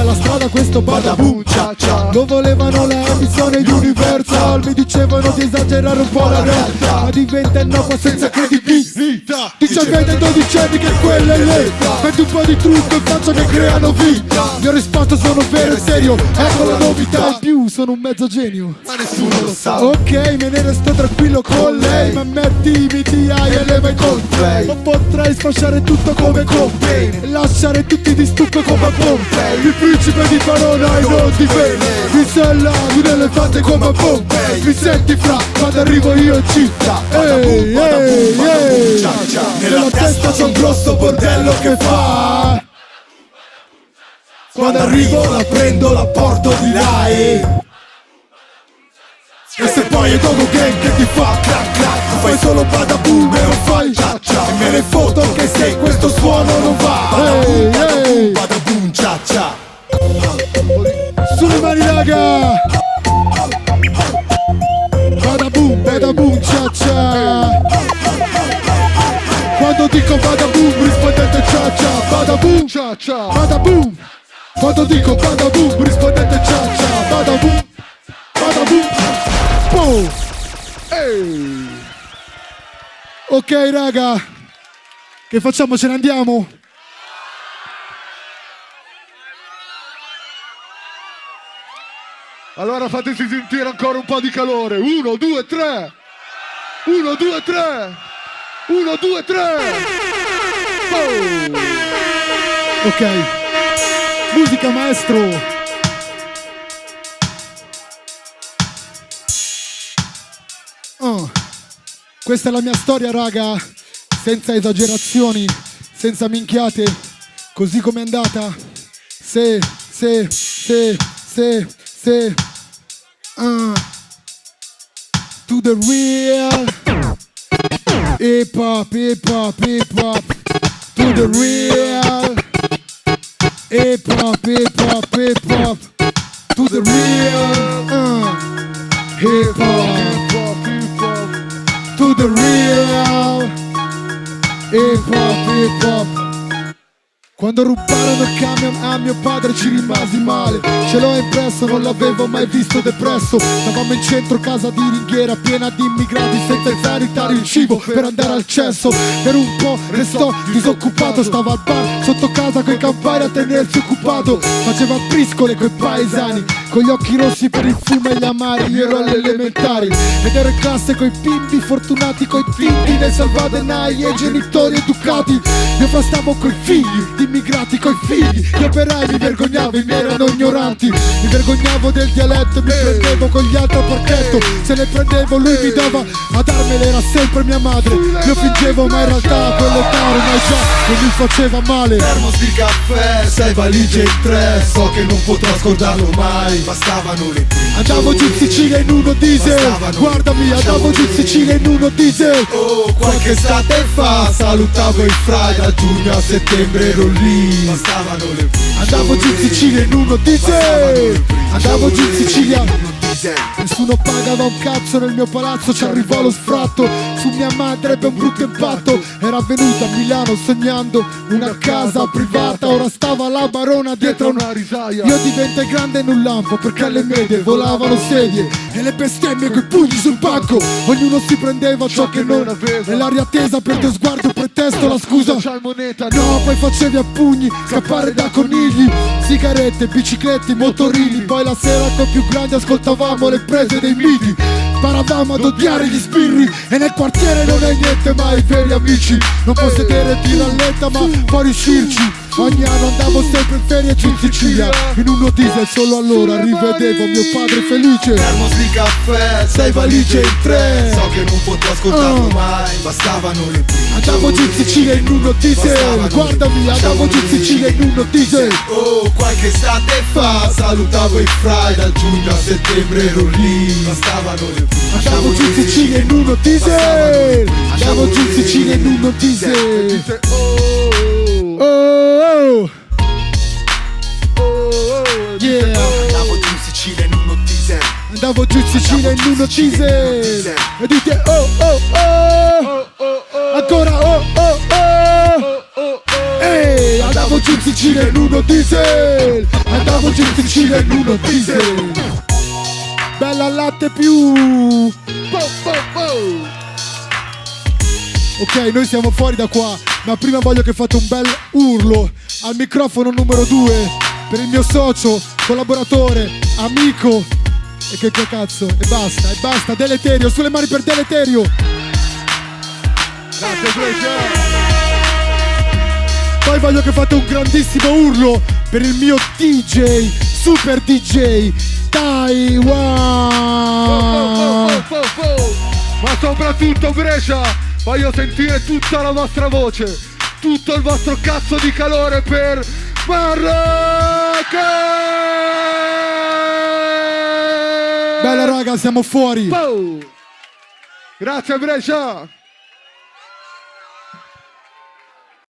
la strada questo badaboom cia cia. Lo volevano la emissione di Universal, mi dicevano di esagerare un po' la realtà, ma diventa innocua senza credibilità. 19 e 12 anni che quella è l'età, metti un po' di trucco in faccia che creano vita. Mia risposta sono vero e serio, ecco la novità. In più sono un mezzo genio, ma nessuno lo sa. Ok, me ne resto tranquillo con lei, ma metti MTI e leva i Coldplay. O potrei sfasciare tutto come Coldplay e lasciare tutti di stucco come Pompei. Il principe di Verona e non di Vene, mi sella un elefante come Pompei. Mi senti fra quando arrivo io in città. Ehi, ehi, ehi, nella testa c'è un grosso bordello che fa. Quando arrivo la prendo, la porto di là e se poi è Gogo Gang che ti fa clac clac, tu fai solo badaboom e non fai cia cia. E me ne foto che se questo suono non va. Badaboom, badaboom, badaboom, cia cia. Sulle mani raga. Badaboom, badaboom, cia cia. Quando dico badaboom rispondete cia cia. Badaboom, cia cia. Badaboom. Quando dico badaboom rispondete cia cia. Badaboom, badaboom. Boom. Ehi. Ok raga, che facciamo? Ce ne andiamo? Allora fateci sentire ancora un po' di calore. 1, 2, 3. 1, 2, 3. 1, 2, 3. Oh. Ok. Musica maestro. Questa è la mia storia raga, senza esagerazioni, senza minchiate, così come è andata. Se to the real hip hop, hip hop, hip hop. To the real hip hop, hip hop, hip hop. To the real hip hop, hip hop. To the real hip hop, hip hop. Quando rubarono il camion a mio padre ci rimasi male. Ce l'ho impresso, non l'avevo mai visto depresso. Stavamo in centro, casa di ringhiera piena di immigrati, senza il sanitario, il cibo per andare al cesso. Per un po' restò disoccupato, stava al bar sotto casa coi campari a tenersi occupato. Faceva briscole coi paesani, con gli occhi rossi per il fumo e gli amari. Io ero alle elementari ed ero in classe coi bimbi fortunati, coi figli dei salvadenai e genitori educati. Io stavo coi figli di immigrati, coi figli gli operai, mi vergognavo, i miei erano ignoranti. Mi vergognavo del dialetto, mi prendevo con gli altri al parchetto. Se ne prendevo lui mi dava a darmele, era sempre mia madre. Io fingevo ma in realtà quell'età ormai già non mi faceva male. Termos di caffè, 6 valigie in 3, so che non potrò scordarlo mai. Bastavano le prime. Andavo giù in Sicilia in uno diesel, guardami, andavo giù in Sicilia in uno diesel. Oh, qualche estate fa salutavo i frai, da giugno a settembre ero lì. Bastavano le prime. Andavo giù in Sicilia in uno diesel. Andavo giù in Sicilia. Nessuno pagava un cazzo nel mio palazzo, ci arrivò lo sfratto. Su mia madre ebbe un brutto impatto. Era venuta a Milano sognando una casa privata. Ora stava alla Barona dietro una risaia. Io diventai grande in un lampo perché alle medie volavano sedie e le bestemmie coi pugni sul banco. Ognuno si prendeva ciò che non aveva, e l'aria tesa per tuo sguardo pretesto la scusa. No, poi facevi a pugni scappare da conigli, sigarette, biciclette, motorini. Poi la sera con più grandi ascoltavamo le prese dei miti. Paravamo ad odiare gli sbirri e nel quartiere non è niente mai veri amici. Non possedere ralletta ma può riuscirci. Ogni anno andavo sempre in ferie giù in Sicilia in uno diesel, solo allora rivedevo mio padre felice. Termos di caffè, 6 valigie in 3, so che non potrò ascoltarlo mai. Bastavano le prime. Andavo giù in Sicilia in uno diesel, guardami, andavo giù in Sicilia in uno diesel. Oh, qualche estate fa salutavo i frai, da giugno a settembre ero lì. Bastavano le prime. Andavo giù in Sicilia in uno diesel. Andavo giù in Sicilia in uno diesel. Oh, oh, yeah. Andavo giù in Sicilia in uno diesel. Andavo giù in Sicilia in uno diesel. E dite oh oh oh. Ancora oh oh oh. Ehi, andavo giù in Sicilia in uno diesel. Andavo stile in uno diesel. Bella al latte più. Ok, noi siamo fuori da qua, ma prima voglio che fate un bel urlo al microfono numero 2 per il mio socio, collaboratore, amico. E che cazzo? E basta, Deleterio, sulle mani per Deleterio. Grazie Brescia. Poi voglio che fate un grandissimo urlo per il mio DJ, super DJ, Taiwan. Ma soprattutto Brescia, voglio sentire tutta la vostra voce, tutto il vostro cazzo di calore per Marrakesh. Bella raga, siamo fuori. Grazie Brescia.